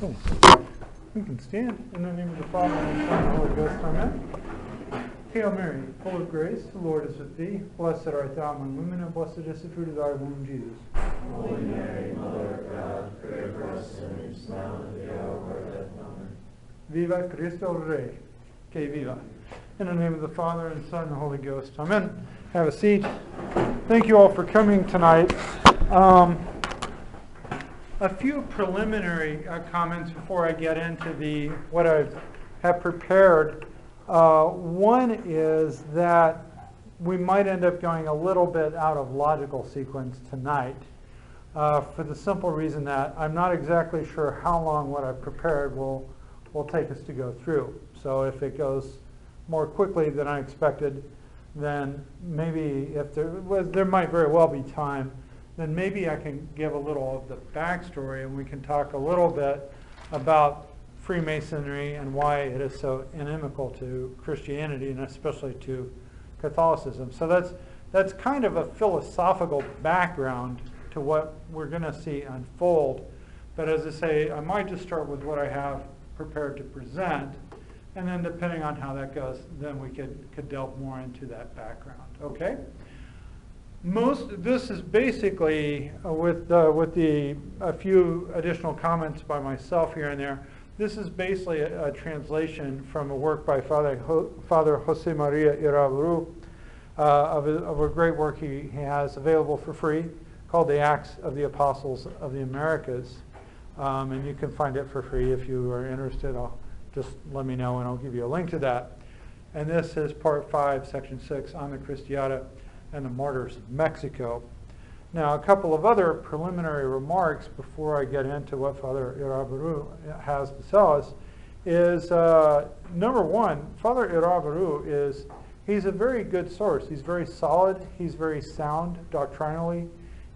Cool. We can stand in the name of the Father, and the Son, and the Holy Ghost. Amen. Hail Mary, full of grace, the Lord is with thee. Blessed art thou among women, and blessed is the fruit of thy womb, Jesus. Holy Mary, Mother of God, pray for us sinners, now and at the hour of our death. Amen. Viva Cristo Rey, que viva. In the name of the Father, and the Son, and the Holy Ghost. Amen. Have a seat. Thank you all for coming tonight. A few preliminary comments before I get into what I have prepared. One is that we might end up going a little bit out of logical sequence tonight for the simple reason that I'm not exactly sure how long what I've prepared will take us to go through. So if it goes more quickly than I expected, then maybe if there might very well be time, then maybe I can give a little of the backstory and we can talk a little bit about Freemasonry and why it is so inimical to Christianity and especially to Catholicism. So that's kind of a philosophical background to what we're going to see unfold. But as I say, I might just start with what I have prepared to present, and then depending on how that goes, then we could delve more into that background. Okay? This is basically with a few additional comments by myself here and there. This is basically a translation from a work by Father Jose Maria Iraburu of a great work he has available for free called The Acts of the Apostles of the Americas. And you can find it for free if you are interested. Just let me know and I'll give you a link to that. And this is part 5, section 6 on the Cristiada and the martyrs of Mexico. Now, a couple of other preliminary remarks before I get into what Father Iraburu has to tell us is, number one, Father Iraburu he's a very good source. He's very solid. He's very sound doctrinally.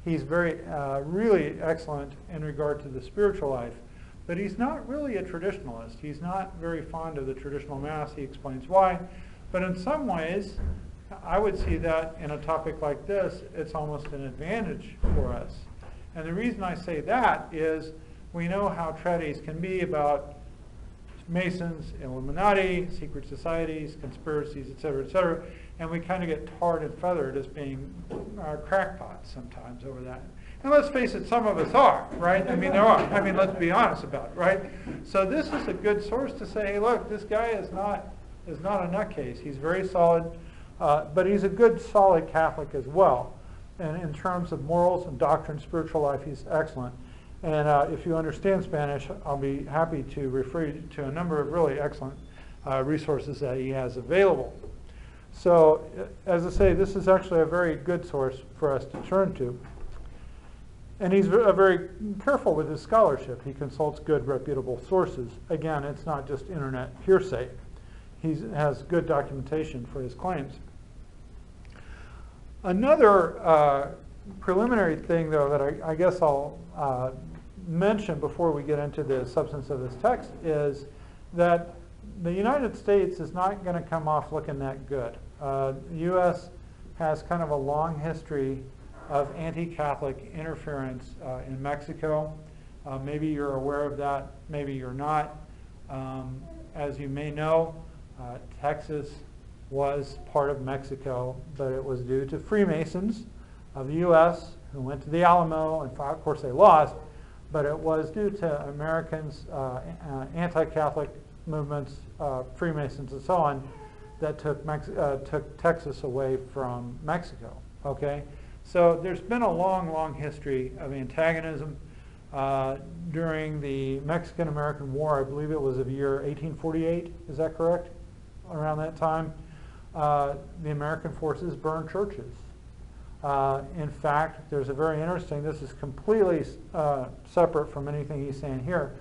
He's very, really excellent in regard to the spiritual life. But he's not really a traditionalist. He's not very fond of the traditional Mass. He explains why. But in some ways, I would see that in a topic like this, it's almost an advantage for us. And the reason I say that is we know how treatises can be about Masons, Illuminati, secret societies, conspiracies, etc., and we kind of get tarred and feathered as being crackpots sometimes over that. And let's face it, some of us are, right? I mean, there are. I mean, let's be honest about it, right? So this is a good source to say, hey, look, this guy is not a nutcase. He's very solid, but he's a good, solid Catholic as well. And in terms of morals and doctrine, spiritual life, he's excellent. And if you understand Spanish, I'll be happy to refer you to a number of really excellent resources that he has available. So, as I say, this is actually a very good source for us to turn to. And he's very careful with his scholarship. He consults good, reputable sources. Again, it's not just internet hearsay. He has good documentation for his claims. Another preliminary thing, though, that I guess I'll mention before we get into the substance of this text is that the United States is not going to come off looking that good. The U.S. has kind of a long history of anti-Catholic interference in Mexico. Maybe you're aware of that, maybe you're not. As you may know, Texas was part of Mexico, but it was due to Freemasons of the U.S. who went to the Alamo and fought. Of course they lost, but it was due to Americans, anti-Catholic movements, Freemasons and so on, that took Texas away from Mexico, okay? So there's been a long, long history of antagonism. During the Mexican-American War, I believe it was of year 1848, is that correct? Around that time, the American forces burned churches. In fact, there's a very interesting, this is completely separate from anything he's saying here.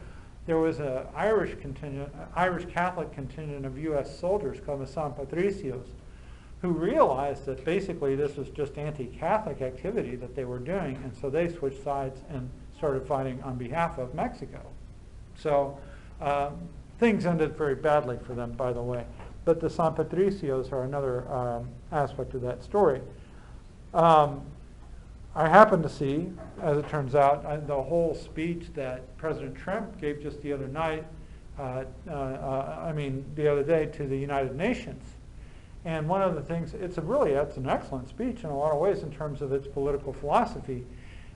There was an Irish Catholic contingent of U.S. soldiers called the San Patricios, who realized that basically this was just anti-Catholic activity that they were doing, and so they switched sides and started fighting on behalf of Mexico. So things ended very badly for them, by the way. But the San Patricios are another aspect of that story. I happened to see, as it turns out, the whole speech that President Trump gave just the other night, the other day to the United Nations. And one of the things, it's an excellent speech in a lot of ways in terms of its political philosophy.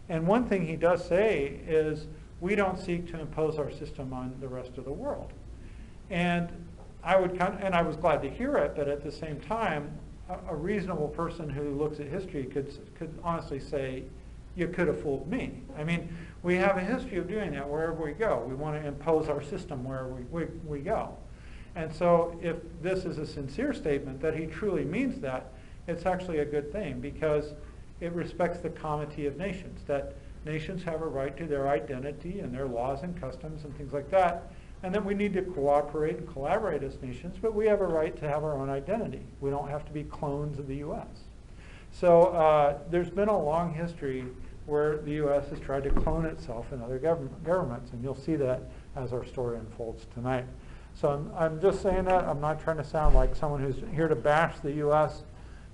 And one thing he does say is, we don't seek to impose our system on the rest of the world. And I was glad to hear it, but at the same time, a reasonable person who looks at history could honestly say, you could have fooled me. I mean, we have a history of doing that wherever we go. We want to impose our system wherever we go. And so if this is a sincere statement that he truly means that, it's actually a good thing, because it respects the comity of nations, that nations have a right to their identity and their laws and customs and things like that, and that we need to cooperate and collaborate as nations, but we have a right to have our own identity. We don't have to be clones of the U.S. So there's been a long history where the U.S. has tried to clone itself in other governments, and you'll see that as our story unfolds tonight. So I'm just saying that. I'm not trying to sound like someone who's here to bash the U.S.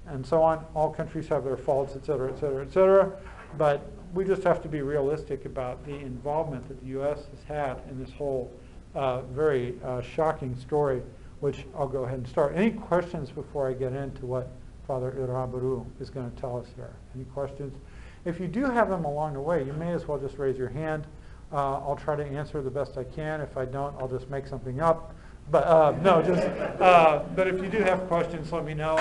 and so on. All countries have their faults, et cetera, et cetera, et cetera. But we just have to be realistic about the involvement that the U.S. has had in this whole very shocking story, which I'll go ahead and start. Any questions before I get into what Father Irabaru is going to tell us here? Any questions? If you do have them along the way, you may as well just raise your hand. I'll try to answer the best I can. If I don't, I'll just make something up. But no, but if you do have questions, let me know.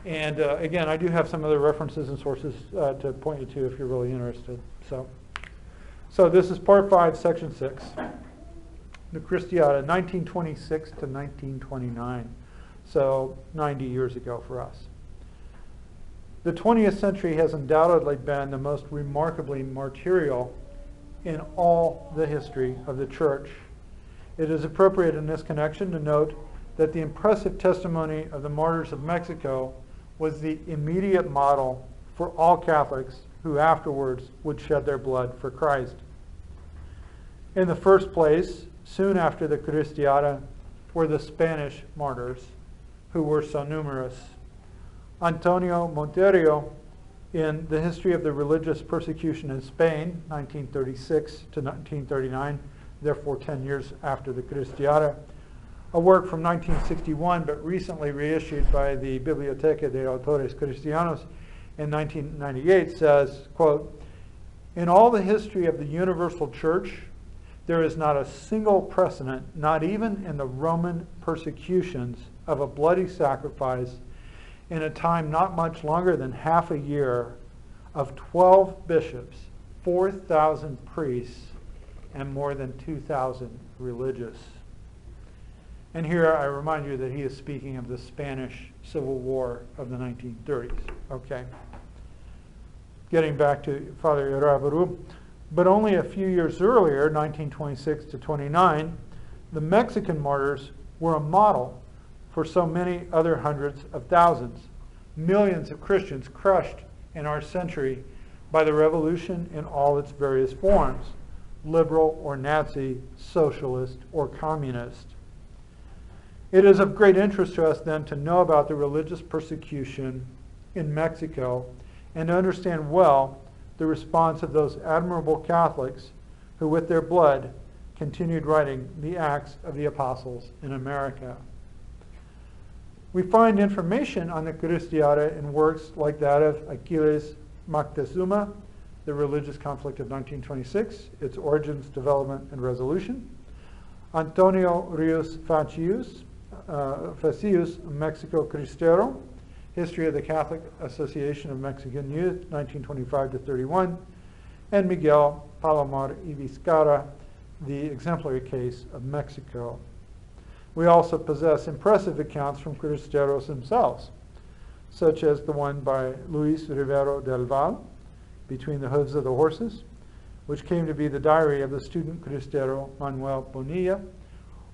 And again, I do have some other references and sources to point you to if you're really interested. So this is part 5, section 6. The Cristiada, 1926 to 1929. So 90 years ago for us. The 20th century has undoubtedly been the most remarkably martyrial in all the history of the Church. It is appropriate in this connection to note that the impressive testimony of the martyrs of Mexico was the immediate model for all Catholics who afterwards would shed their blood for Christ. In the first place, soon after the Cristiada, were the Spanish martyrs, who were so numerous. Antonio Monteiro, in The History of the Religious Persecution in Spain, 1936 to 1939, therefore 10 years after the Cristiada, a work from 1961 but recently reissued by the Biblioteca de Autores Cristianos in 1998, says, quote, "In all the history of the universal church, there is not a single precedent, not even in the Roman persecutions, of a bloody sacrifice in a time not much longer than half a year, of 12 bishops, 4,000 priests, and more than 2,000 religious." And here I remind you that he is speaking of the Spanish Civil War of the 1930s. Okay. Getting back to Father Irabaru, but only a few years earlier, 1926 to 29, the Mexican martyrs were a model for so many other hundreds of thousands. Millions of Christians crushed in our century by the revolution in all its various forms, liberal or Nazi, socialist or communist. It is of great interest to us then to know about the religious persecution in Mexico and to understand well the response of those admirable Catholics who with their blood continued writing the Acts of the Apostles in America. We find information on the Cristiada in works like that of Aquiles Moctezuma, The Religious Conflict of 1926, Its Origins, Development, and Resolution; Antonio Rios Facius, Mexico Cristero, History of the Catholic Association of Mexican Youth, 1925 to 31, and Miguel Palomar y Vizcarra, The Exemplary Case of Mexico. We also possess impressive accounts from Cristeros themselves, such as the one by Luis Rivero del Val, Between the Hooves of the Horses, which came to be the diary of the student Cristero Manuel Bonilla,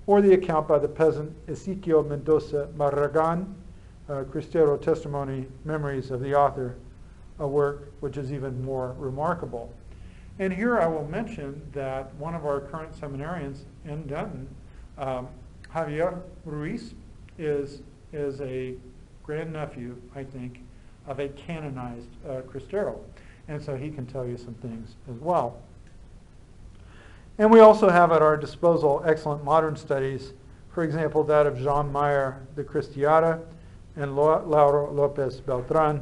or the account by the peasant Ezequiel Mendoza Barragan, Cristero Testimony, Memories of the Author, a work which is even more remarkable. And here I will mention that one of our current seminarians in Denton, Javier Ruiz, is a grandnephew, I think, of a canonized Cristero. And so he can tell you some things as well. And we also have at our disposal excellent modern studies, for example, that of Jean Meyer, the Cristiada, and Lauro Lopez Beltran,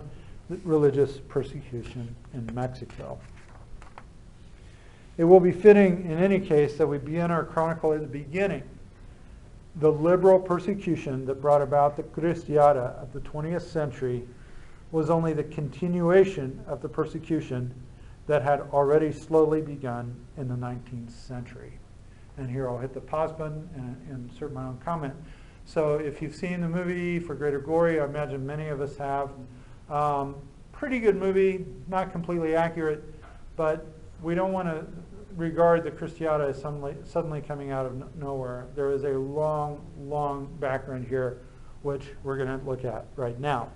Religious Persecution in Mexico. It will be fitting in any case that we begin our chronicle at the beginning. The liberal persecution that brought about the Cristiada of the 20th century was only the continuation of the persecution that had already slowly begun in the 19th century. And here I'll hit the pause button and insert my own comment. So if you've seen the movie For Greater Glory, I imagine many of us have. Pretty good movie, not completely accurate, but we don't want to regard the Cristiada as suddenly coming out of nowhere. There is a long, long background here, which we're going to look at right now.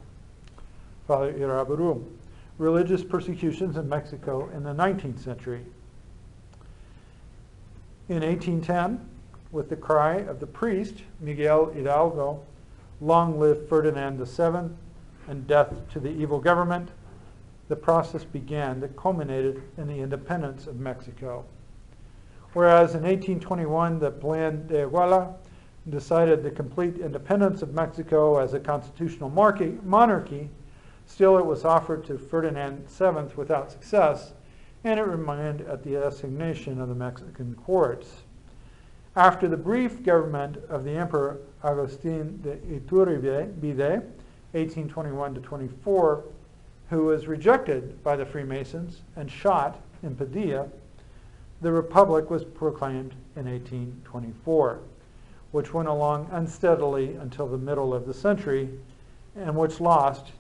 Father Iraburu, religious persecutions in Mexico in the 19th century. In 1810, with the cry of the priest, Miguel Hidalgo, "Long live Ferdinand VII, and death to the evil government," the process began that culminated in the independence of Mexico. Whereas in 1821, the Plan de Iguala decided the complete independence of Mexico as a constitutional monarchy, still it was offered to Ferdinand VII without success, and it remained at the assignation of the Mexican courts. After the brief government of the Emperor Agustin de Iturbide, 1821 to 24, who was rejected by the Freemasons and shot in Padilla, the Republic was proclaimed in 1824, which went along unsteadily until the middle of the century, and which lost,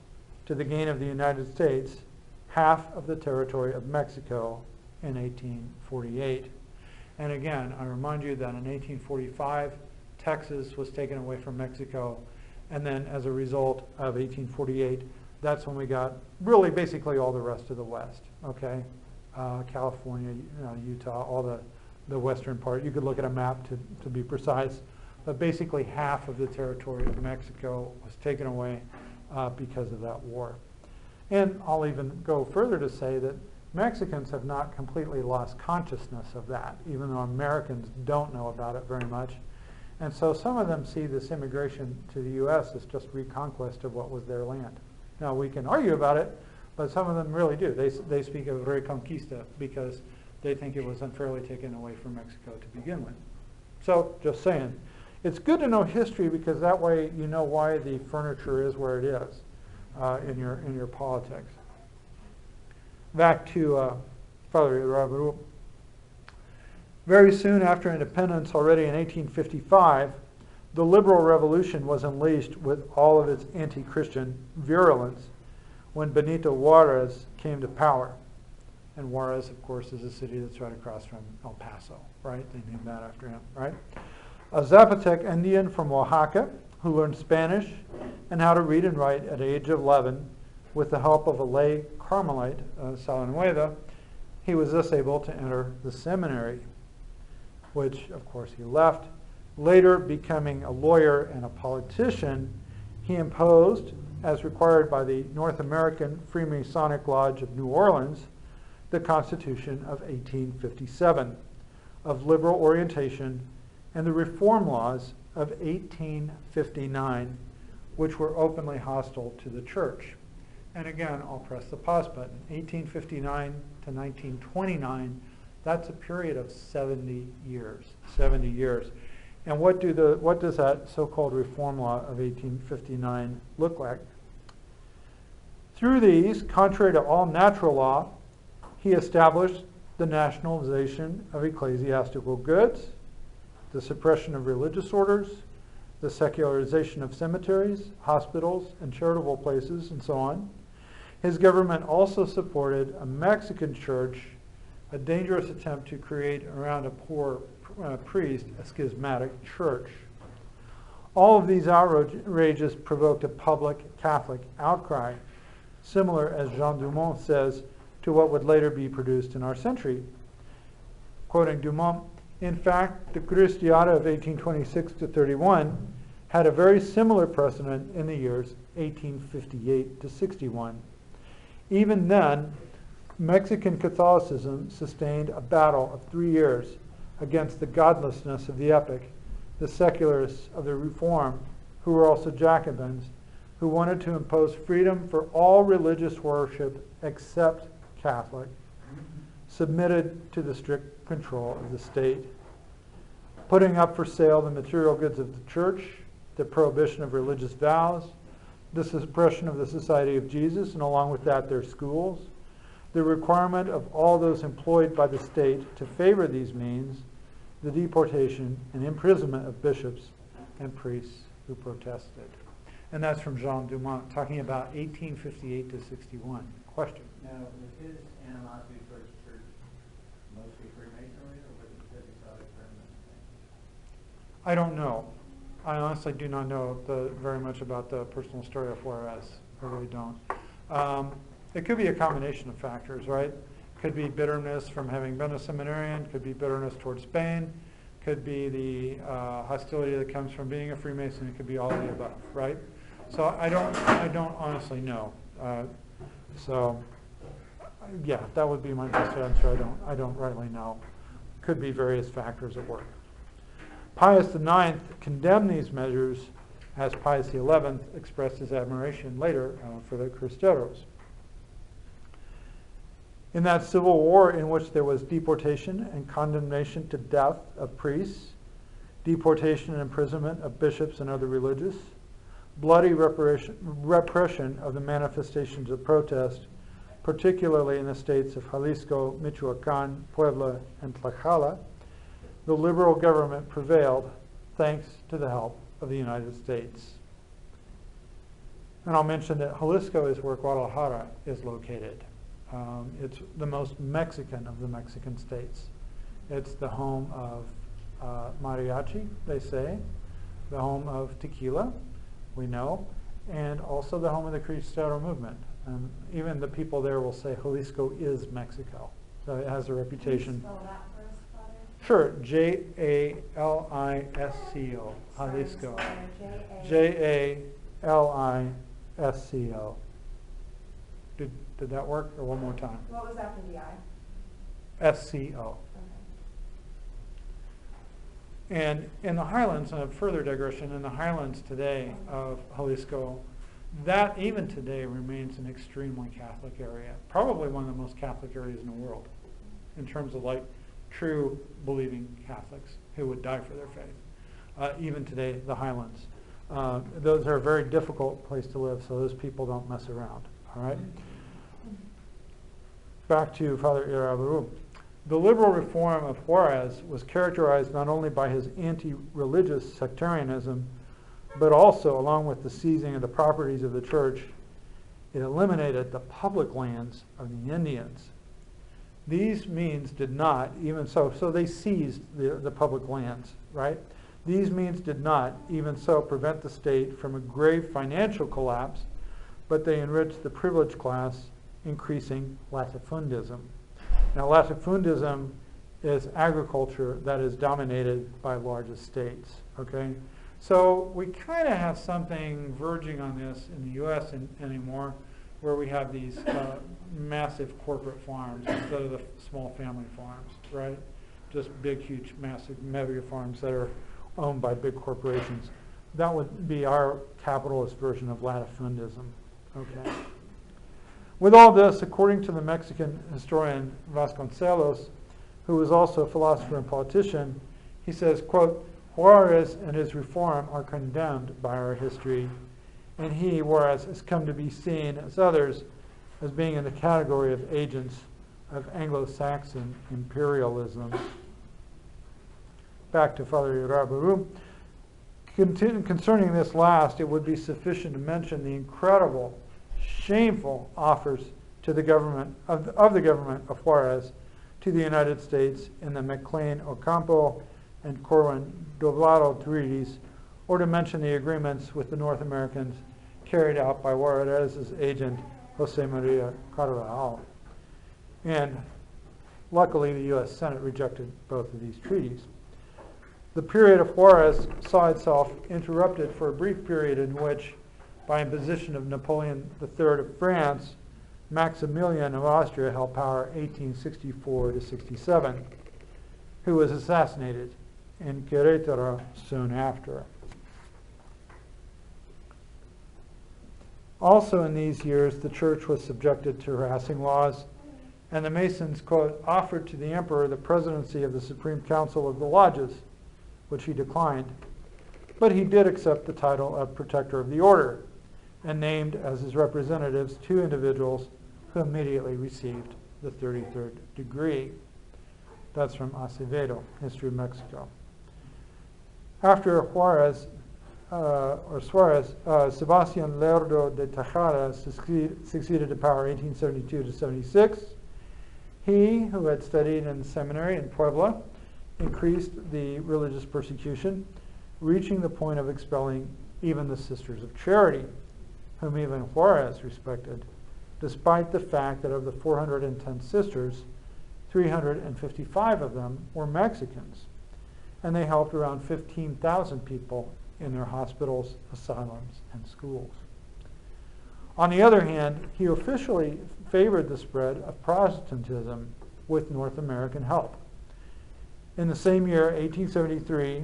to the gain of the United States, half of the territory of Mexico in 1848. And again, I remind you that in 1845, Texas was taken away from Mexico, and then as a result of 1848, that's when we got really basically all the rest of the West, okay? California, Utah, all the western part. You could look at a map to be precise, but basically half of the territory of Mexico was taken away because of that war. And I'll even go further to say that Mexicans have not completely lost consciousness of that, even though Americans don't know about it very much. And so some of them see this immigration to the U.S. as just reconquest of what was their land. Now, we can argue about it, but some of them really do. They speak of reconquista because they think it was unfairly taken away from Mexico to begin with. So, just saying. It's good to know history because that way you know why the furniture is where it is in your politics. Back to Father Rabu. Very soon after independence, already in 1855, the liberal revolution was unleashed with all of its anti-Christian virulence when Benito Juarez came to power. And Juarez, of course, is a city that's right across from El Paso, right? They named that after him, right? A Zapotec Indian from Oaxaca who learned Spanish and how to read and write at the age of 11 with the help of a lay Carmelite, Salanueva, he was thus able to enter the seminary, which, of course, he left. Later, becoming a lawyer and a politician, he imposed, as required by the North American Freemasonic Lodge of New Orleans, the Constitution of 1857, of liberal orientation, and the reform laws of 1859, which were openly hostile to the church. And again, I'll press the pause button. 1859 to 1929, that's a period of 70 years. 70 years. And what does that so-called reform law of 1859 look like? Through these, contrary to all natural law, he established the nationalization of ecclesiastical goods, the suppression of religious orders, the secularization of cemeteries, hospitals, and charitable places, and so on. His government also supported a Mexican church, a dangerous attempt to create around a poor priest a schismatic church. All of these outrages provoked a public Catholic outcry, similar, as Jean Dumont says, to what would later be produced in our century. Quoting Dumont, in fact, the Cristiada of 1826 to 31 had a very similar precedent in the years 1858 to 61. Even then, Mexican Catholicism sustained a battle of 3 years against the godlessness of the epoch, the secularists of the Reform, who were also Jacobins, who wanted to impose freedom for all religious worship except Catholic, submitted to the strict control of the state, putting up for sale the material goods of the church, the prohibition of religious vows, the suppression of the Society of Jesus, and along with that their schools, the requirement of all those employed by the state to favor these means, the deportation and imprisonment of bishops and priests who protested. And that's from Jean Dumont, talking about 1858 to 61. Question? Now, was his animosity towards the church mostly Freemasonry, or was it because he saw it as permanent? I don't know. I honestly do not know very much about the personal story of Juarez. I really don't. It could be a combination of factors, right? Could be bitterness from having been a seminarian, could be bitterness towards Spain, could be the hostility that comes from being a Freemason, it could be all of the above, right? So I don't honestly know. Yeah, that would be my best answer. I don't rightly know. Could be various factors at work. Pius IX condemned these measures, as Pius XI expressed his admiration later for the Cristiados. In that civil war in which there was deportation and condemnation to death of priests, deportation and imprisonment of bishops and other religious, bloody repression of the manifestations of protest, particularly in the states of Jalisco, Michoacán, Puebla, and Tlaxcala, the liberal government prevailed thanks to the help of the United States. And I'll mention that Jalisco is where Guadalajara is located. It's the most Mexican of the Mexican states. It's the home of mariachi, they say, the home of tequila, we know, and also the home of the Cristiada movement. And even the people there will say Jalisco is Mexico. So it has a reputation. Can you spell that for us, Father? Sure, Jalisco, Jalisco. Jalisco. Did that work? Or one more time? What was after the I? SCO. Okay. And in the highlands, and a further digression, in the highlands today of Jalisco, that even today remains an extremely Catholic area. Probably one of the most Catholic areas in the world in terms of like true believing Catholics who would die for their faith. Even today, the highlands. Those are a very difficult place to live, so those people don't mess around. All right? Back to Father Irabaru. The liberal reform of Juarez was characterized not only by his anti-religious sectarianism, but also, along with the seizing of the properties of the church, it eliminated the public lands of the Indians. These means did not, even so they seized the public lands, right? These means did not, even so, prevent the state from a grave financial collapse, but they enriched the privileged class, increasing latifundism. Now, latifundism is agriculture that is dominated by large estates, okay? So we kind of have something verging on this in the U.S. anymore, where we have these massive corporate farms instead of the small family farms, right? Just big, huge, massive mega farms that are owned by big corporations. That would be our capitalist version of latifundism, okay? With all this, according to the Mexican historian Vasconcelos, who was also a philosopher and politician, he says, quote, Juarez and his reform are condemned by our history, and he, Juarez, has come to be seen, as others, as being in the category of agents of Anglo-Saxon imperialism. Back to Father Irabaru. Concerning this last, it would be sufficient to mention the incredible, shameful offers to the government of the government of Juarez to the United States in the McLean-Ocampo and Corwin Doblado treaties, or to mention the agreements with the North Americans carried out by Juarez's agent, Jose Maria Carvajal. And luckily, the U.S. Senate rejected both of these treaties. The period of Juarez saw itself interrupted for a brief period in which, by imposition of Napoleon III of France, Maximilian of Austria held power 1864 to 67, who was assassinated in Querétaro soon after. Also in these years, the church was subjected to harassing laws, and the Masons, quote, offered to the emperor the presidency of the Supreme Council of the Lodges, which he declined. But he did accept the title of Protector of the Order, and named as his representatives 2 individuals who immediately received the 33rd degree. That's from Acevedo, History of Mexico. After Juarez, Sebastian Lerdo de Tejada succeeded to power 1872 to 76. He, who had studied in seminary in Puebla, increased the religious persecution, reaching the point of expelling even the Sisters of Charity, whom even Juarez respected, despite the fact that of the 410 sisters, 355 of them were Mexicans, and they helped around 15,000 people in their hospitals, asylums, and schools. On the other hand, he officially favored the spread of Protestantism with North American help. In the same year, 1873,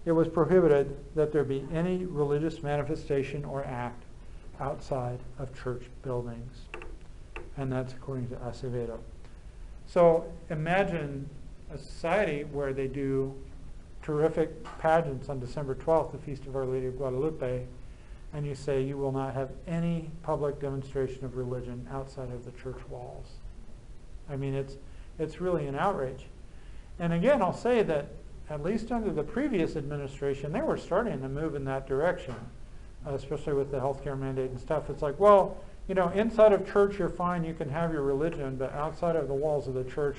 it was prohibited that there be any religious manifestation or act outside of church buildings. And that's according to Acevedo. So imagine a society where they do terrific pageants on December 12th, the Feast of Our Lady of Guadalupe, and you say you will not have any public demonstration of religion outside of the church walls. I mean, it's really an outrage. And again, I'll say that at least under the previous administration, they were starting to move in that direction, especially with the healthcare mandate and stuff. It's like, well, you know, inside of church you're fine, you can have your religion, but outside of the walls of the church,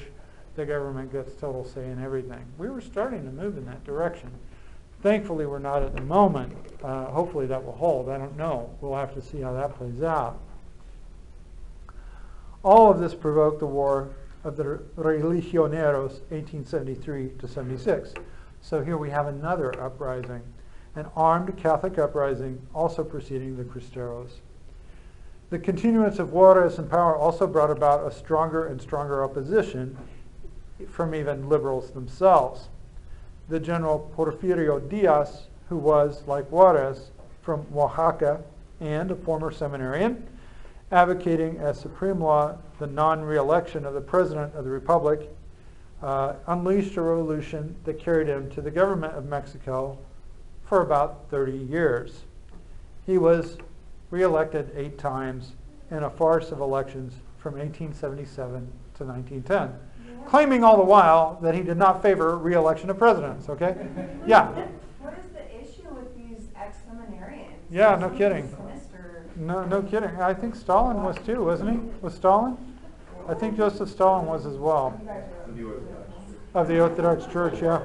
the government gets total say in everything. We were starting to move in that direction. Thankfully, we're not at the moment. Hopefully that will hold. I don't know. We'll have to see how that plays out. All of this provoked the War of the Religioneros, 1873 to 76. So here we have another uprising, an armed Catholic uprising also preceding the Cristeros. The continuance of Juarez in power also brought about a stronger and stronger opposition from even liberals themselves. The General Porfirio Diaz, who was, like Juarez, from Oaxaca and a former seminarian, advocating as supreme law the non-re-election of the President of the Republic, unleashed a revolution that carried him to the government of Mexico for about 30 years. He was re-elected 8 times in a farce of elections from 1877 to 1910, claiming all the while that he did not favor re-election of presidents, okay? Yeah. What is the issue with these ex-seminarians? Yeah, no kidding. Sinister. No kidding. I think Stalin was too, wasn't he? Was Stalin? I think Joseph Stalin was as well. Of the Orthodox Church, yeah.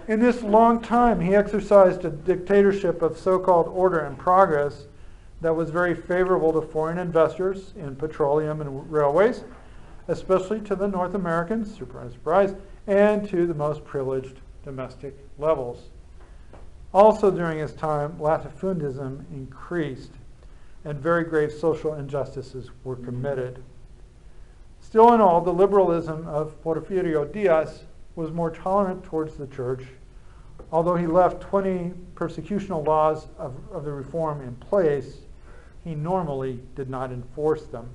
In this long time, he exercised a dictatorship of so-called order and progress that was very favorable to foreign investors in petroleum and railways, especially to the North Americans, surprise, surprise, and to the most privileged domestic levels. Also during his time, latifundism increased, and very grave social injustices were committed. Still in all, the liberalism of Porfirio Diaz was more tolerant towards the church, although he left 20 persecutional laws of the reform in place. He normally did not enforce them.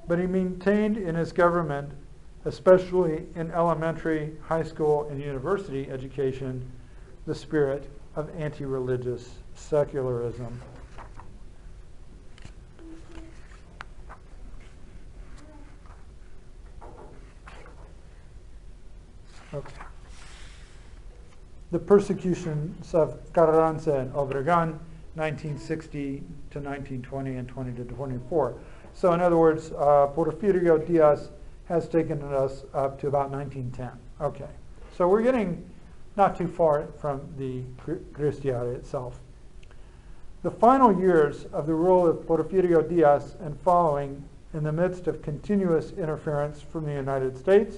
But he maintained in his government, especially in elementary, high school, and university education, the spirit of anti-religious secularism. Okay. The persecutions of Carranza and Obregón, 1960 to 1920 and 20 to 24. So in other words, Porfirio Diaz has taken us up to about 1910. Okay, so we're getting not too far from the Cristiada itself. The final years of the rule of Porfirio Diaz and following, in the midst of continuous interference from the United States,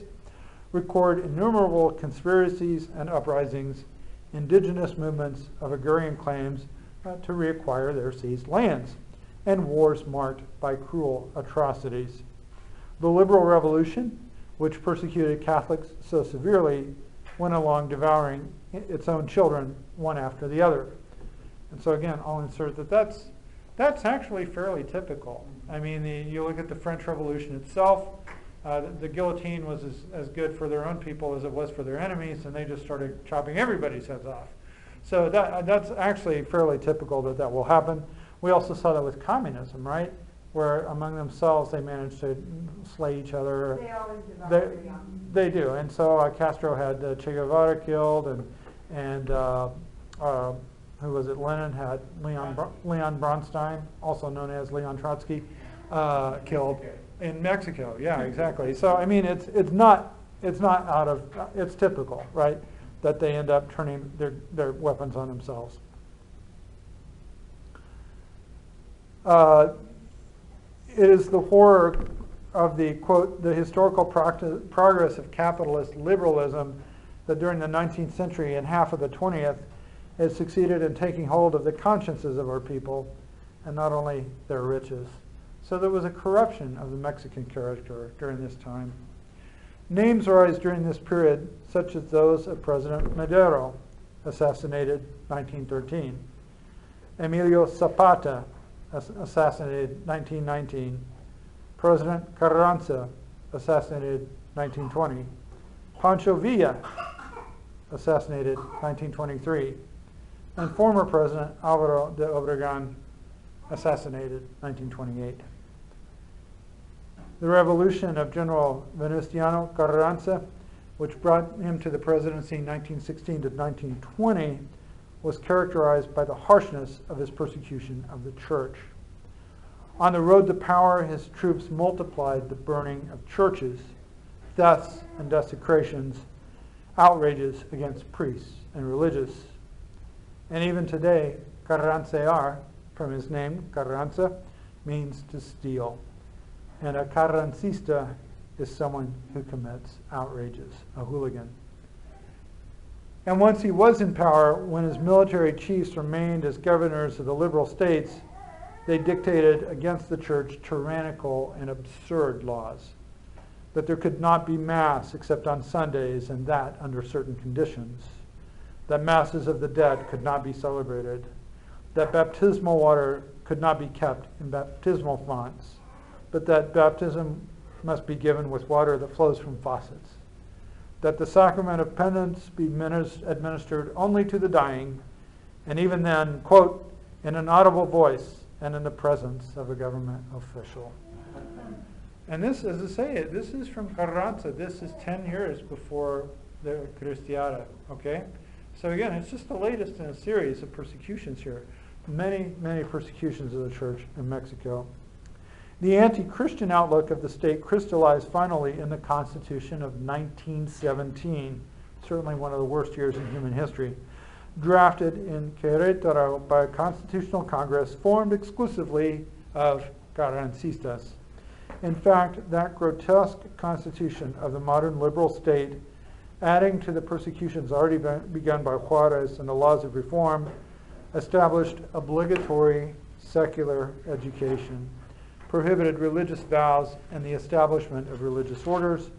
record innumerable conspiracies and uprisings, indigenous movements of agrarian claims to reacquire their seized lands, and wars marked by cruel atrocities. The liberal revolution, which persecuted Catholics so severely, went along devouring its own children one after the other. And so again, I'll insert that that's actually fairly typical. I mean, you look at the French Revolution itself, the guillotine was as good for their own people as it was for their enemies, and they just started chopping everybody's heads off. So that's actually fairly typical that will happen. We also saw that with communism, right? Where among themselves they managed to slay each other. They always develop their young. They do, and so Castro had Che Guevara killed, and who was it? Lenin had Leon Bronstein, also known as Leon Trotsky, killed in Mexico. Yeah, exactly. So I mean, it's not out of it's typical, right? That they end up turning their weapons on themselves. It is the horror of the, quote, the historical progress of capitalist liberalism that during the 19th century and half of the 20th has succeeded in taking hold of the consciences of our people and not only their riches. So there was a corruption of the Mexican character during this time. Names arise during this period, such as those of President Madero, assassinated 1913, Emilio Zapata, assassinated 1919, President Carranza, assassinated 1920, Pancho Villa, assassinated 1923, and former President Alvaro de Obregón, assassinated 1928. The revolution of General Venustiano Carranza, which brought him to the presidency in 1916 to 1920, was characterized by the harshness of his persecution of the church. On the road to power, his troops multiplied the burning of churches, thefts and desecrations, outrages against priests and religious. And even today, Carrancear, from his name, Carranza, means to steal. And a carrancista is someone who commits outrages, a hooligan. And once he was in power, when his military chiefs remained as governors of the liberal states, they dictated against the church tyrannical and absurd laws. That there could not be mass except on Sundays, and that under certain conditions. That masses of the dead could not be celebrated. That baptismal water could not be kept in baptismal fonts, but that baptism must be given with water that flows from faucets. That the sacrament of penance be administered only to the dying, and even then, quote, in an audible voice and in the presence of a government official. And this, as I say, this is from Carranza. This is 10 years before the Cristiada, okay? So again, it's just the latest in a series of persecutions here. Many, many persecutions of the church in Mexico. The anti-Christian outlook of the state crystallized finally in the Constitution of 1917, certainly one of the worst years in human history, drafted in Querétaro by a constitutional congress formed exclusively of Carrancistas. In fact, that grotesque constitution of the modern liberal state, adding to the persecutions already begun by Juarez and the laws of reform, established obligatory secular education, prohibited religious vows and the establishment of religious orders,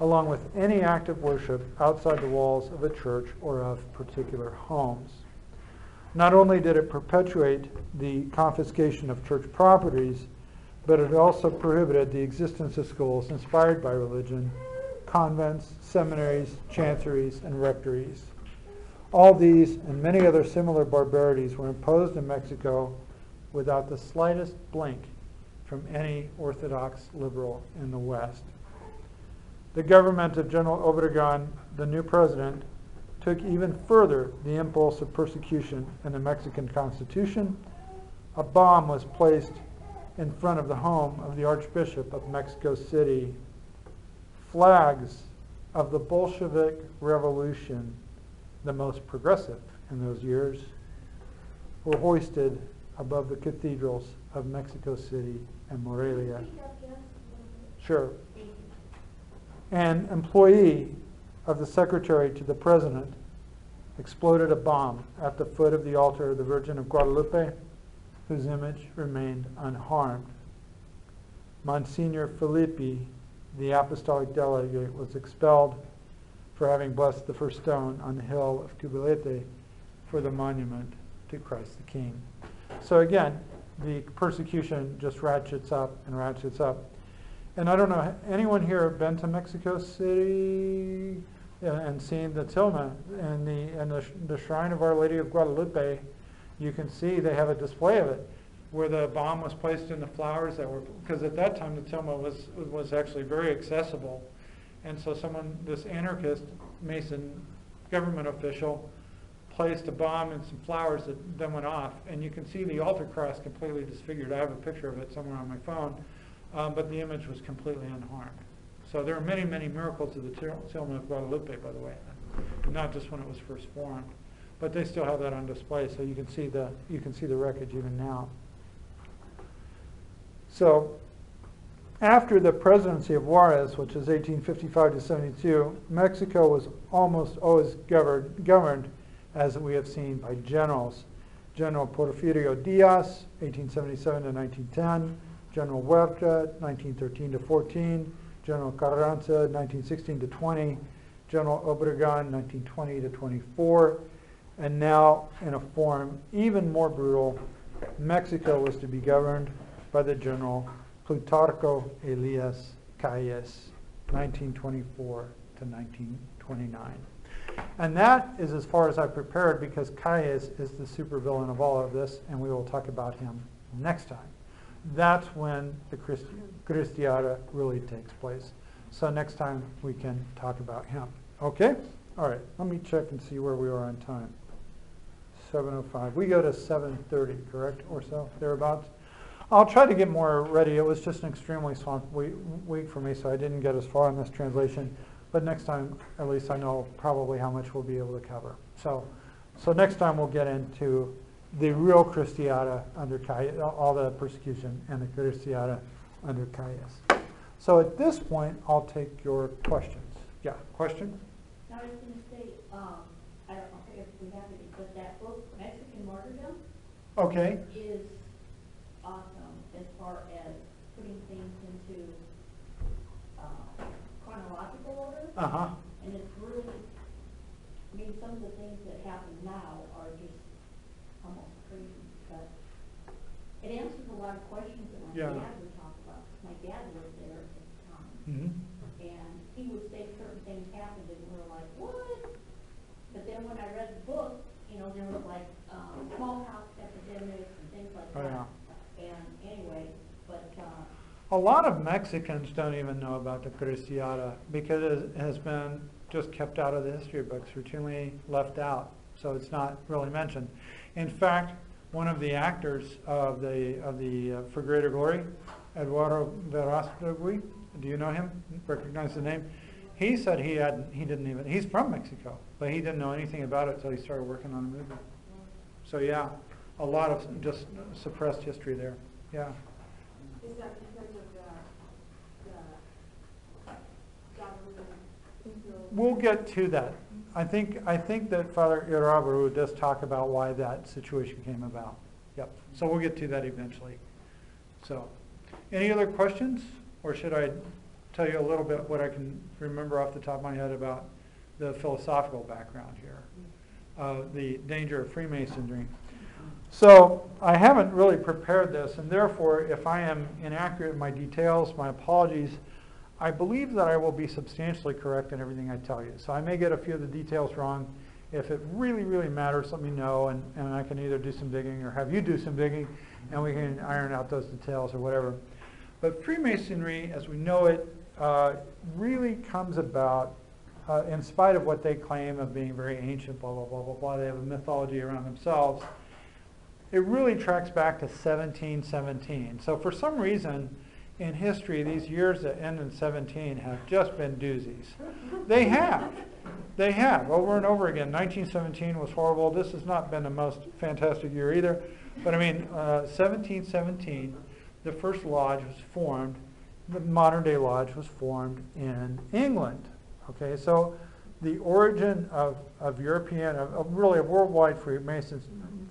along with any act of worship outside the walls of a church or of particular homes. Not only did it perpetuate the confiscation of church properties, but it also prohibited the existence of schools inspired by religion, convents, seminaries, chanceries, and rectories. All these and many other similar barbarities were imposed in Mexico without the slightest blink from any Orthodox liberal in the West. The government of General Obregón, the new president, took even further the impulse of persecution in the Mexican Constitution. A bomb was placed in front of the home of the Archbishop of Mexico City. Flags of the Bolshevik Revolution, the most progressive in those years, were hoisted above the cathedrals of Mexico City and Morelia. Sure. An employee of the secretary to the president exploded a bomb at the foot of the altar of the Virgin of Guadalupe whose image remained unharmed. Monsignor Filippi, the apostolic delegate, was expelled for having blessed the first stone on the hill of Cubilete for the monument to Christ the King. So again, the persecution just ratchets up and ratchets up. And I don't know, anyone here been to Mexico City and seen the tilma and the Shrine of Our Lady of Guadalupe? You can see they have a display of it where the bomb was placed in the flowers that were, because at that time the tilma was actually very accessible. And so this anarchist Mason government official placed a bomb and some flowers that then went off, and you can see the altar cross completely disfigured. I have a picture of it somewhere on my phone, but the image was completely unharmed. So there are many, many miracles of the Tilma of Guadalupe, by the way, not just when it was first formed, but they still have that on display, so you can see the wreckage even now. So after the presidency of Juarez, which is 1855 to 72, Mexico was almost always governed, as we have seen, by generals. General Porfirio Diaz, 1877 to 1910, General Huerta, 1913 to 14, General Carranza, 1916 to 20, General Obregon, 1920 to 24, and now, in a form even more brutal, Mexico was to be governed by the General Plutarco Elias Calles, 1924 to 1929. And that is as far as I prepared, because Calles is the supervillain of all of this, and we will talk about him next time. That's when the Cristiada really takes place. So next time we can talk about him. Okay? All right. Let me check and see where we are on time. 7:05. We go to 7:30, correct, or so, thereabouts. I'll try to get more ready. It was just an extremely swamped week for me, so I didn't get as far in this translation. But next time, at least I know probably how much we'll be able to cover. So next time we'll get into the real Cristiada under Calles, all the persecution, and the Cristiada under Calles. So at this point, I'll take your questions. Yeah, question? I was going to say, I don't know if we have it, but that book, Mexican Martyrdom, Okay. is awesome as far as putting things into chronological order. Uh-huh. And it's really, I mean, some of the things that happen now are just almost crazy, but it answers a lot of questions that my Yeah. dad would talk about. My dad lived there at the time. Mm-hmm. And he would say certain things happened, and we were like, what? But then when I read the book, you know, there was like smallpox epidemics and things like Oh, that. yeah. And anyway, but A lot of Mexicans don't even know about the Cristiada because it has been just kept out of the history books, routinely left out. So it's not really mentioned. In fact, one of the actors of the For Greater Glory, Eduardo Verástegui, do you know him? Recognize the name? He said he's from Mexico, but he didn't know anything about it until he started working on the movie. So yeah, a lot of just suppressed history there. Yeah. Is that because of We'll get to that. I think that Father Irabaru does talk about why that situation came about. Yep. So we'll get to that eventually. So, any other questions, or should I tell you a little bit what I can remember off the top of my head about the philosophical background here, the danger of Freemasonry? So I haven't really prepared this, and therefore, if I am inaccurate in my details, my apologies. I believe that I will be substantially correct in everything I tell you. So I may get a few of the details wrong. If it really, really matters, let me know, and I can either do some digging or have you do some digging, and we can iron out those details or whatever. But Freemasonry, as we know it, really comes about in spite of what they claim of being very ancient, blah, blah, blah, blah, blah. They have a mythology around themselves. It really tracks back to 1717. So for some reason, in history, these years that end in 17 have just been doozies. They have. They have, over and over again. 1917 was horrible. This has not been the most fantastic year either. But I mean, 1717, the first lodge was formed, the modern day lodge was formed in England. Okay, so the origin of European, really of worldwide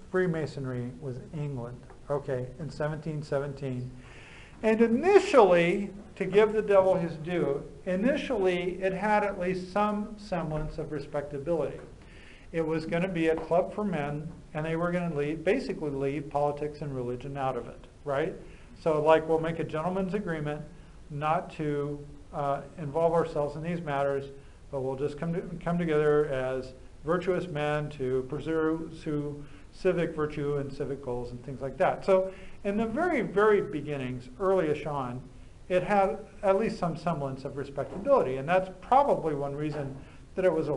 Freemasonry was England okay, in 1717. And initially, to give the devil his due, initially it had at least some semblance of respectability. It was going to be a club for men, and they were going to basically leave politics and religion out of it, right? So like, we'll make a gentleman's agreement not to involve ourselves in these matters, but we'll just come together as virtuous men to pursue civic virtue and civic goals and things like that. So in the very, very beginnings, early-ish on, it had at least some semblance of respectability, and that's probably one reason that it was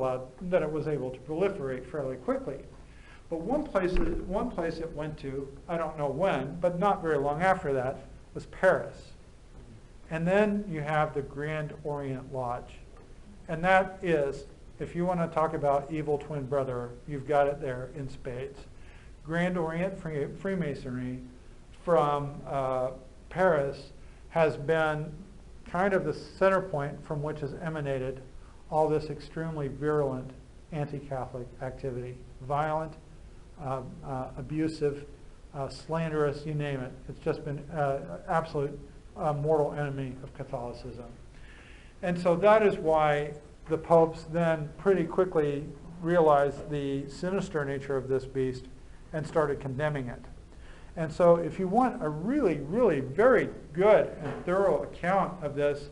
able to proliferate fairly quickly. But one place it went to, I don't know when, but not very long after that, was Paris. And then you have the Grand Orient Lodge. And that is, if you want to talk about evil twin brother, you've got it there in spades. Grand Orient Freemasonry from Paris has been kind of the center point from which has emanated all this extremely virulent anti-Catholic activity. Violent, abusive, slanderous, you name it. It's just been absolute mortal enemy of Catholicism. And so that is why the popes then pretty quickly realized the sinister nature of this beast and started condemning it. And so if you want a really, really very good and thorough account of this,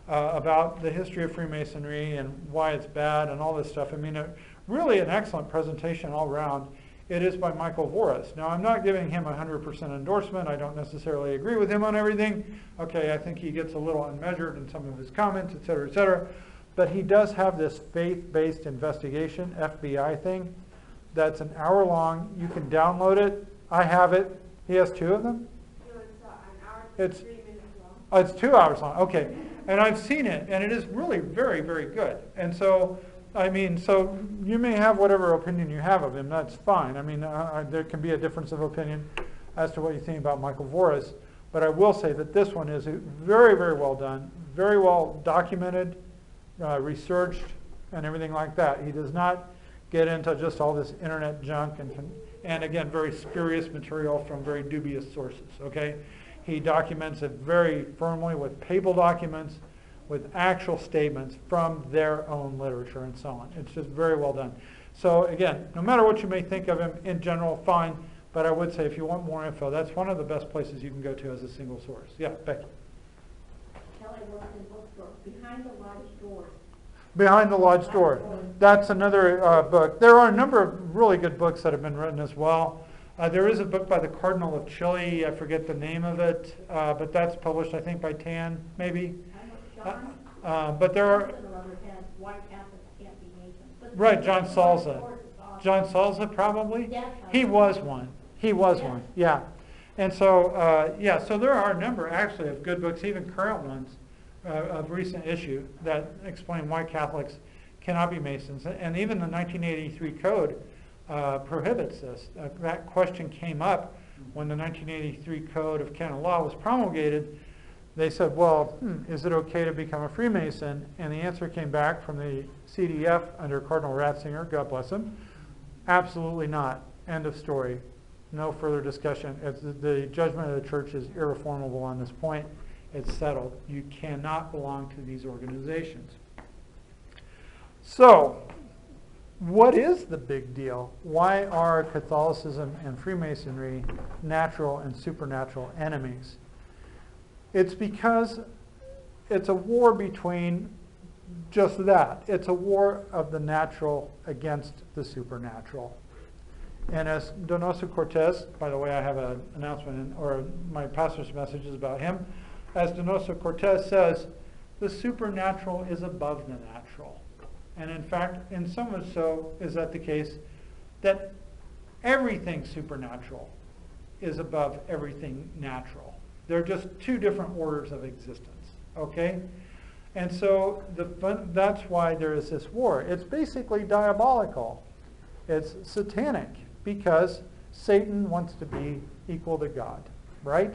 about the history of Freemasonry and why it's bad and all this stuff, I mean, really an excellent presentation all around. It is by Michael Juarez. Now, I'm not giving him 100% endorsement. I don't necessarily agree with him on everything. Okay, I think he gets a little unmeasured in some of his comments, et cetera, et cetera. But he does have this faith-based investigation, FBI thing, that's an hour long. You can download it. I have it. He has two of them? So it's an hour, It's 3 minutes long. Oh, it's 2 hours long. Okay. And I've seen it, and it is really very, very good. And so, I mean, so you may have whatever opinion you have of him. That's fine. I mean, there can be a difference of opinion as to what you think about Michael Juarez. But I will say that this one is very, very well done, very well documented, researched, and everything like that. He does not get into just all this internet junk and again, very spurious material from very dubious sources, okay? He documents it very firmly with papal documents, with actual statements from their own literature and so on. It's just very well done. So again, no matter what you may think of him in general, fine, but I would say if you want more info, that's one of the best places you can go to as a single source. Yeah, Becky. Kelly works in bookstore, behind the lodge door. Behind the Lodge Door. That's another book. There are a number of really good books that have been written as well. There is a book by the Cardinal of Chile. I forget the name of it, but that's published, I think, by Tan, maybe. But there are... Right, John Salza. John Salza, probably? He was one. He was one, yeah. And so, yeah, so there are a number, actually, of good books, even current ones, of recent issue that explain why Catholics cannot be Masons. And even the 1983 code prohibits this. That question came up when the 1983 Code of Canon Law was promulgated. They said, well, is it okay to become a Freemason? And the answer came back from the CDF under Cardinal Ratzinger, God bless him, absolutely not. End of story. No further discussion. The judgment of the church is irreformable on this point. It's settled. You cannot belong to these organizations. So, what is the big deal? Why are Catholicism and Freemasonry natural and supernatural enemies? It's because it's a war between just that. It's a war of the natural against the supernatural. And as Donoso Cortez, by the way, I have an announcement, or my pastor's message is about him. As Donoso Cortez says, the supernatural is above the natural. And in fact, in some ways so is that the case that everything supernatural is above everything natural. They're just two different orders of existence, okay? And so that's why there is this war. It's basically diabolical. It's satanic because Satan wants to be equal to God, right?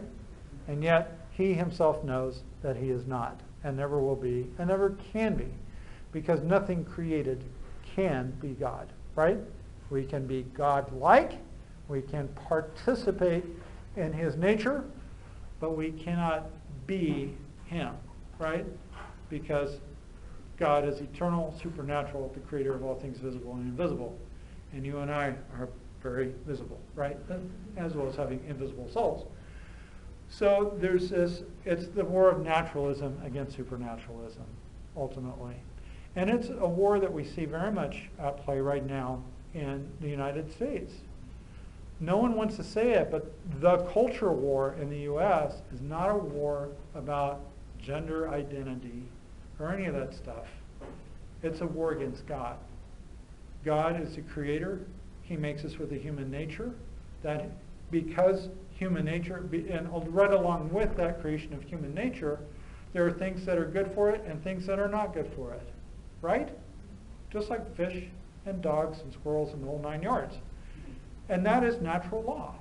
And yet he himself knows that he is not and never will be and never can be, because nothing created can be God, right? We can be God-like. We can participate in his nature, but we cannot be him, right? Because God is eternal, supernatural, the creator of all things visible and invisible. And you and I are very visible, right? As well as having invisible souls. So there's this, it's the war of naturalism against supernaturalism, ultimately. And it's a war that we see very much at play right now in the United States. No one wants to say it, but the culture war in the U.S. is not a war about gender identity or any of that stuff. It's a war against God. God is the creator. He makes us with a human nature. That because human nature, and right along with that creation of human nature, there are things that are good for it and things that are not good for it. Right? Just like fish and dogs and squirrels and the whole 9 yards. And that is natural law.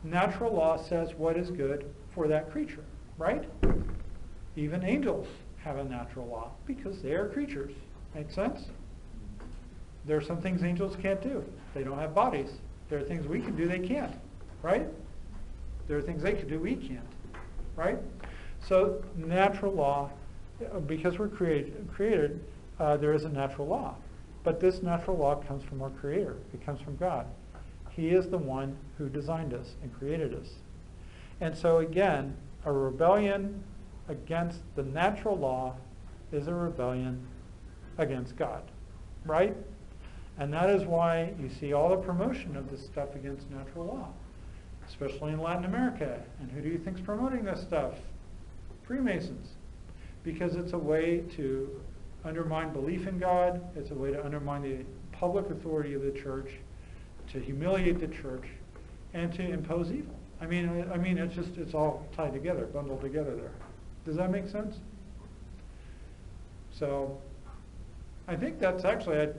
Natural law says what is good for that creature. Right? Even angels have a natural law because they are creatures. Make sense? There are some things angels can't do. They don't have bodies. There are things we can do they can't. Right? There are things they can do we can't. Right? So natural law, because we're created, there is a natural law. But this natural law comes from our Creator. It comes from God. He is the one who designed us and created us. And so again, a rebellion against the natural law is a rebellion against God. Right? And that is why you see all the promotion of this stuff against natural law, especially in Latin America. And who do you think is promoting this stuff? Freemasons. Because it's a way to undermine belief in God. It's a way to undermine the public authority of the church, to humiliate the church, and to impose evil. I mean, it's all tied together, bundled together there. Does that make sense? So, I think that's actually,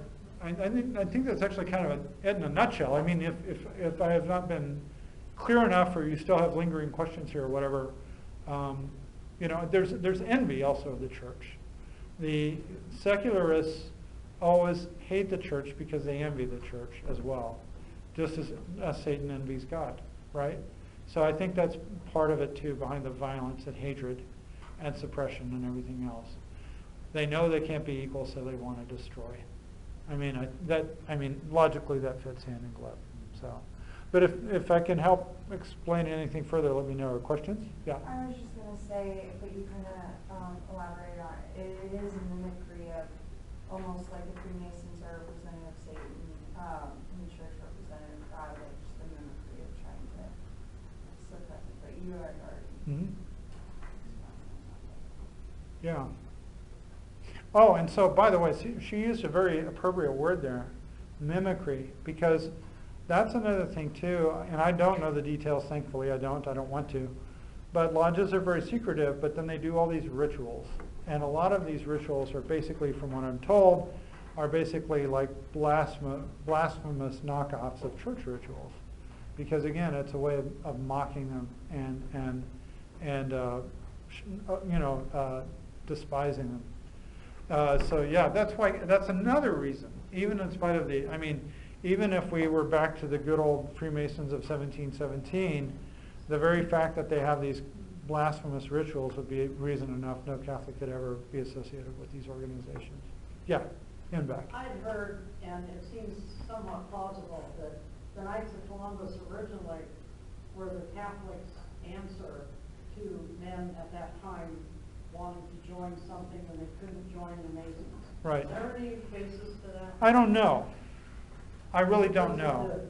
I think that's actually kind of it in a nutshell. I mean, if I have not been clear enough, or you still have lingering questions here, or whatever, there's envy also of the church. The secularists always hate the church because they envy the church as well, just as Satan envies God, right? So I think that's part of it too, behind the violence and hatred and suppression and everything else. They know they can't be equal, so they want to destroy. Logically that fits hand in glove. So, but if I can help explain anything further, let me know. Questions? Yeah. I was just going to say, but you kind of elaborated on it. It is a mimicry of almost like the Freemasons are representative of Satan, and the church representative of God, like just the mimicry of trying to slip that. But you are already. Mm-hmm. Yeah. Oh, and so, by the way, she used a very appropriate word there, mimicry, because that's another thing too, and I don't know the details, thankfully, I don't want to, but lodges are very secretive, but then they do all these rituals, and a lot of these rituals are basically, from what I'm told, are basically like blasphemous knockoffs of church rituals, because again, it's a way of mocking them and despising them. So yeah, that's another reason, even in spite of even if we were back to the good old Freemasons of 1717, the very fact that they have these blasphemous rituals would be reason enough no Catholic could ever be associated with these organizations. Yeah, in back. I've heard, and it seems somewhat plausible, that the Knights of Columbus originally were the Catholics' answer to men at that time wanting to join something when they couldn't join the Masons. Right. Is there any basis to that? I don't know. I really don't know.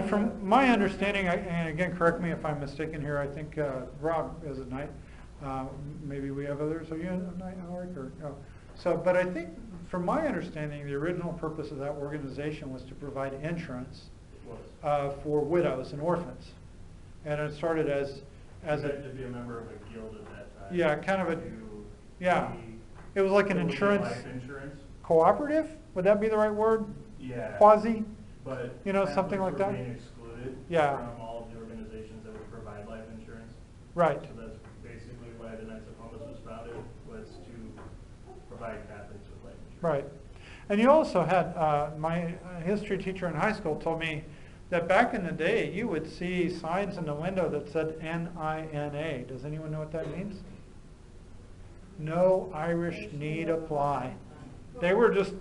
From my understanding, and again, correct me if I'm mistaken here, I think Rob is a Knight. Maybe we have others. Are you a Knight, Howard? Or no? So, but I think, from my understanding, the original purpose of that organization was to provide insurance for widows and orphans. And it started as to be a member of a guild at that time. Yeah, kind of it was like an insurance, life insurance cooperative. Would that be the right word? Yeah. Quasi. But something like that. Being excluded from all of the organizations that would provide life insurance. Right. So that's basically why the Knights of Columbus was founded, was to provide Catholics with life insurance. Right. And you also had my history teacher in high school told me that back in the day, you would see signs in the window that said N-I-N-A. Does anyone know what that means? No Irish need apply. They were just,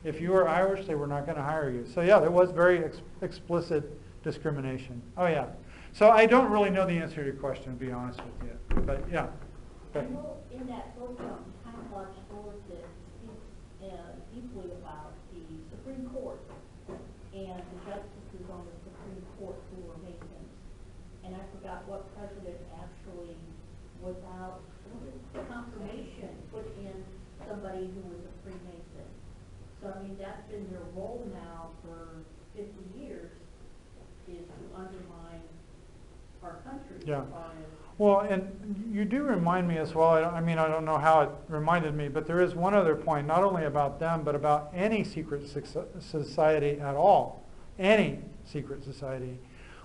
if you were Irish, they were not going to hire you. So yeah, there was very explicit discrimination. Oh yeah. So I don't really know the answer to your question, to be honest with you. But yeah. I know in that book, kind of large story that speaks deeply about the Supreme Court and the justices on the Supreme Court who were Masons. And I forgot what president actually, without confirmation, put in somebody who was a Freemason. So I mean, that's been their role now for 50 years, is to undermine our country. Yeah. Well, and you do remind me as well, I mean, I don't know how it reminded me, but there is one other point, not only about them, but about any secret society at all. Any secret society,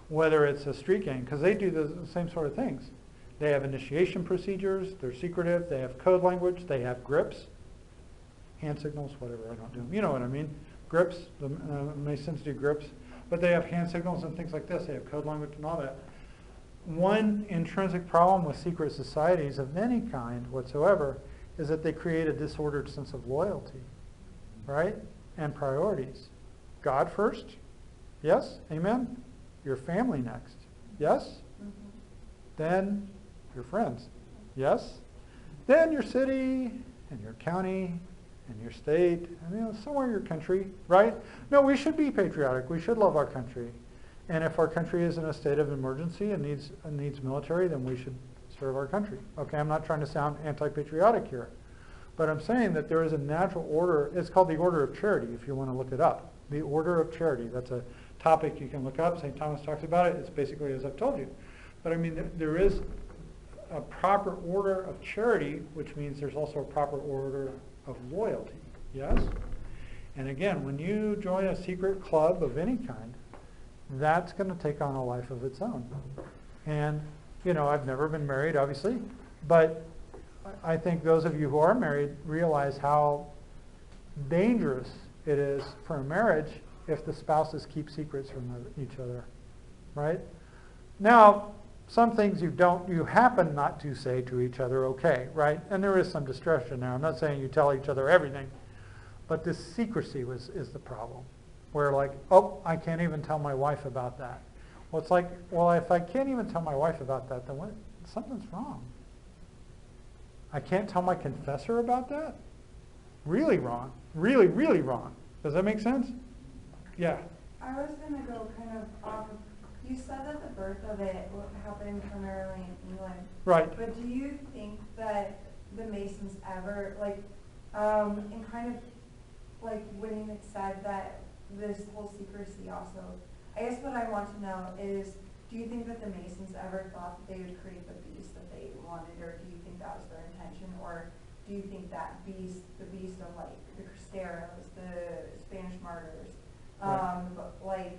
whether it's a street gang, because they do the same sort of things. They have initiation procedures, they're secretive, they have code language, they have grips, hand signals, whatever, I don't do them. You know what I mean? Grips, the Masons do grips, but they have hand signals and things like this, they have code language and all that. One intrinsic problem with secret societies of any kind whatsoever is that they create a disordered sense of loyalty, right? And priorities. God first, yes, amen? Your family next, yes? Then your friends, yes? Then your city and your county and your state, and somewhere your country, right? No, we should be patriotic. We should love our country. And if our country is in a state of emergency and needs military, then we should serve our country. Okay, I'm not trying to sound anti-patriotic here. But I'm saying that there is a natural order. It's called the order of charity, if you want to look it up. The order of charity. That's a topic you can look up. St. Thomas talks about it. It's basically as I've told you. But I mean, there is a proper order of charity, which means there's also a proper order of loyalty. Yes? And again, when you join a secret club of any kind, that's going to take on a life of its own. And, you know, I've never been married, obviously, but I think those of you who are married realize how dangerous it is for a marriage if the spouses keep secrets from each other, right? Now, some things you happen not to say to each other, okay, right? And there is some discretion there. I'm not saying you tell each other everything, but this secrecy is the problem. Where like, oh, I can't even tell my wife about that. Well, it's like, well, if I can't even tell my wife about that, then something's wrong. I can't tell my confessor about that? Really wrong. Really, really wrong. Does that make sense? Yeah. I was going to go kind of off of, you said that the birth of it happened primarily in England. Right. But do you think that the Masons ever, like, and kind of, like, when it said that this whole secrecy also, I guess what I want to know is, do you think that the Masons ever thought that they would create the beast that they wanted, or do you think that was their intention, or do you think that beast, the beast of like the Cristiadas, the Spanish martyrs, like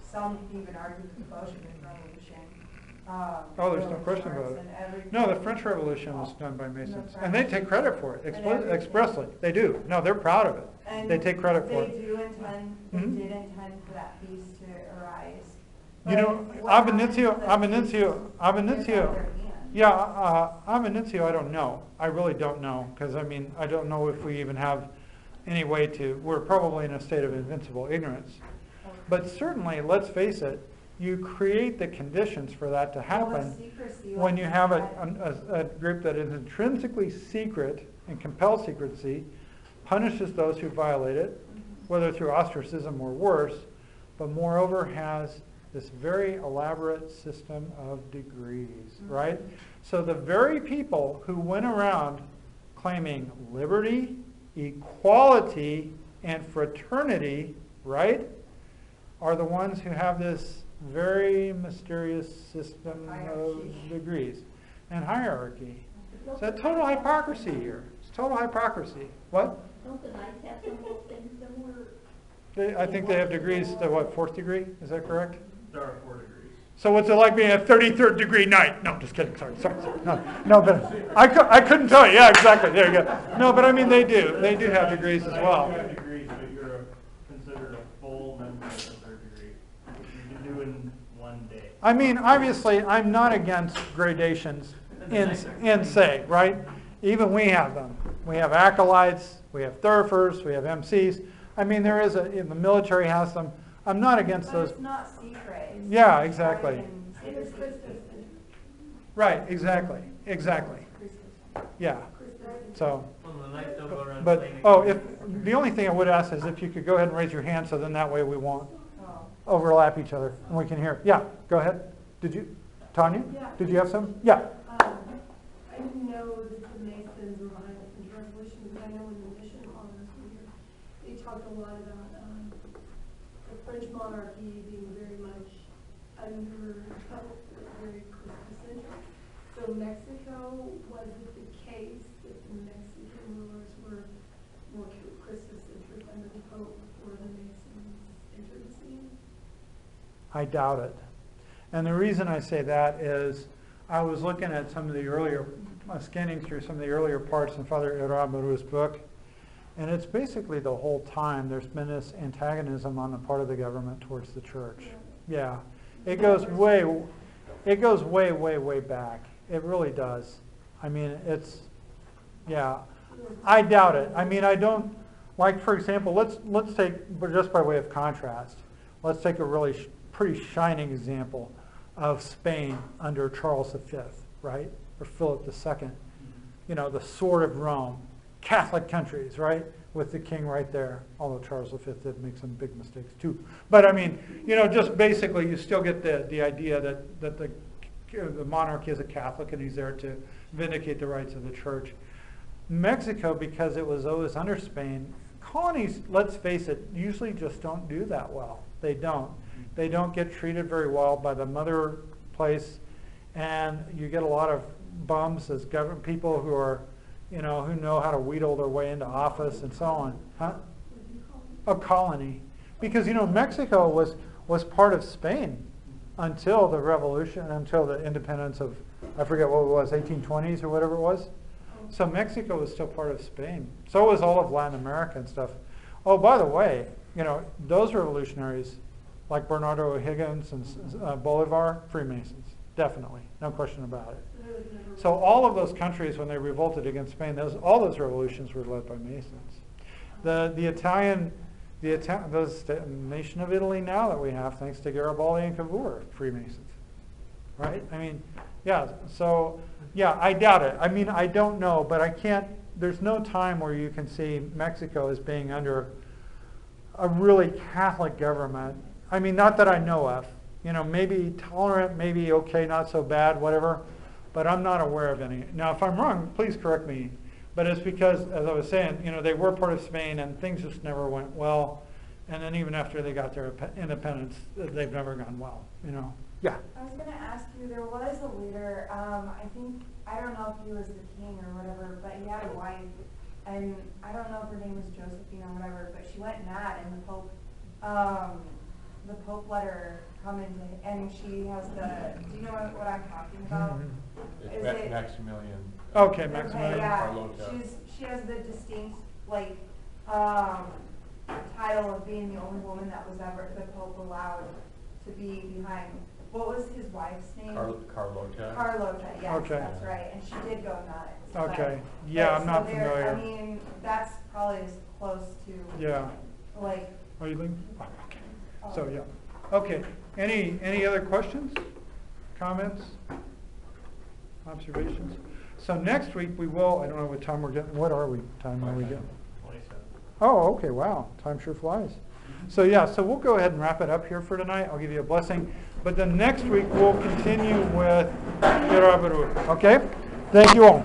some even argue the Bolshevik Revolution. Oh, there's no question about it. No, the French Revolution was done by Masons, and they take credit for it expressly. They do. No, they're proud of it. And they take credit for it. They did intend for that beast to arise. You know, ab initio, yeah, ab initio, I don't know. I really don't know, because I mean, I don't know if we even have any way to, we're probably in a state of invincible ignorance. Okay. But certainly, let's face it, you create the conditions for that to happen when you have a group that is intrinsically secret and compels secrecy, punishes those who violate it, whether through ostracism or worse, but moreover has this very elaborate system of degrees, right? So the very people who went around claiming liberty, equality, and fraternity, right, are the ones who have this very mysterious system of degrees and hierarchy. It's a total hypocrisy here. It's total hypocrisy. What? Don't the Knights have some of those things similar? I think they have degrees to what, 4th degree? Is that correct? There are 4 degrees. So what's it like being a 33rd degree knight? No, just kidding. Sorry. No, but I couldn't tell you. Yeah, exactly. There you go. No, but I mean they do. They do have degrees as well. You have degrees, but you're considered a full member of the 3rd degree. I mean, obviously, I'm not against gradations in say, right? Even we have them. We have acolytes, we have thurfers, we have MCs. I mean, there is the military has them. I'm not against But those. it's not secret. Yeah, exactly. It is Christus. Right, exactly. Yeah. So, but, if the only thing I would ask is if you could go ahead and raise your hand, so then that way we won't overlap each other and we can hear. Yeah, go ahead. Did you, Tanya? Yeah. Did you have some? Yeah. I didn't know that the Masons were behind the French Revolution, but I know in the mission honors here, they talked a lot about the French monarchy being very much under very Christocentric. So Mexico, was it the case that the Mexican rulers were more Christocentric under the Pope before the Masons entered the scene? I doubt it. And the reason I say that is I was looking at some of the earlier, scanning through some of the earlier parts in Father Irabaru's book, and it's basically the whole time there's been this antagonism on the part of the government towards the church. Yeah. It goes way, way back. It really does. I mean, yeah. I doubt it. I mean, I don't, like, for example, let's take, but just by way of contrast, let's take a really pretty shining example of Spain under Charles V, right? Or Philip II. You know, the sword of Rome, Catholic countries, right? With the king right there, although Charles V did make some big mistakes too. But I mean, you know, just basically you still get the idea that the monarch is a Catholic and he's there to vindicate the rights of the church. Mexico, because it was always under Spain, colonies, let's face it, usually just don't do that well. They don't. They don't get treated very well by the mother place, and you get a lot of bums as government people who are, you know, who know how to wheedle their way into office and so on. Huh? A colony. Because, you know, Mexico was part of Spain until the revolution, until the independence of, I forget what it was, 1820s or whatever it was. So Mexico was still part of Spain. So was all of Latin America and stuff. Oh, by the way, you know, those revolutionaries, like Bernardo O'Higgins and Bolivar, Freemasons, definitely, no question about it. So all of those countries, when they revolted against Spain, all those revolutions were led by Masons. The nation of Italy now that we have, thanks to Garibaldi and Cavour, Freemasons, right? I mean, yeah. So yeah, I doubt it. I mean, I don't know, but I can't. There's no time where you can see Mexico as being under a really Catholic government. I mean, not that I know of. You know, maybe tolerant, maybe okay, not so bad, whatever. But I'm not aware of any. Now, if I'm wrong, please correct me. But it's because, as I was saying, you know, they were part of Spain and things just never went well. And then even after they got their independence, they've never gone well, you know. Yeah. I was going to ask you, there was a leader, I don't know if he was the king or whatever, but he had a wife. And I don't know if her name was Josephine or whatever, but she went mad and the Pope let her come into, and she has do you know what I'm talking about? It's Maximilian. Okay, Maximilian. Okay, yeah. Carlota. She has the distinct, like, title of being the only woman that was ever, the Pope allowed to be behind. What was his wife's name? Carlota. Carlota, yes, Okay. that's right. And she did go nuts. Okay. Yeah, I'm not so familiar. I mean, that's probably as close to, Yeah. like, Are you leaving? Oh, okay. So, yeah. Okay. Any other questions, comments, observations? So next week we will, I don't know what time we're getting. What time are we getting? 27. Oh, okay. Wow. Time sure flies. So, yeah. So we'll go ahead and wrap it up here for tonight. I'll give you a blessing. But then next week we'll continue with Irabaru. Okay? Thank you all.